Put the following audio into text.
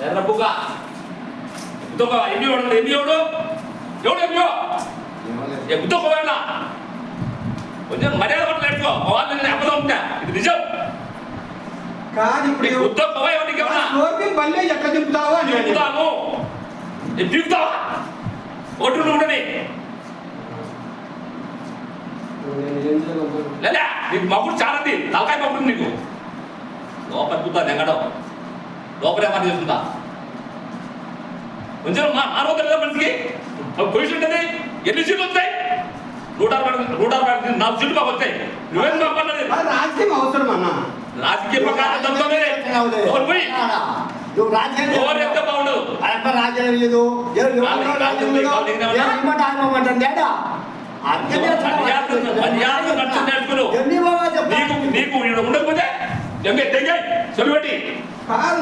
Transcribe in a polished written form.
ఎర్రబుగా గుద్దొక్క MP వాడు MP ఎవడు MP గుద్దొక్కవేనా కొంచెం మర్యాద పట్ల నేర్చుకో వాళ్ళు అబద్ధం ఉంటా ఇది నిజం కాదు ఇప్పుడు గుద్దొక్కవా ఎవరికి ఏమన్నా బల్లే ఎట్లా దింపుతావు అని దింపుతాము దిగుతావా ఓటు ఉండని లేదా నీకు మగుడు చాలా తలకాయ మగుడు నీకు లోపల చూద్దా ఎక్కడో లోపలే పని చేస్తుందా కొంచెం మానవత లేదా మనిషికి పొజిషన్ ఉంటుంది ఎన్ని సీట్లు వస్తాయి 164 సీట్లు మాకు వస్తాయి నువ్వేం మాట్లాడలేదు రాజకీయం అవసరం అన్న రాజకీయ ప్రకారం పోయి నువ్వు రాజకీయం ఎంత బాగుండు రాజ్యం లేదు నీకు ఉండకపోతే చెల్లు పెట్టి కాదు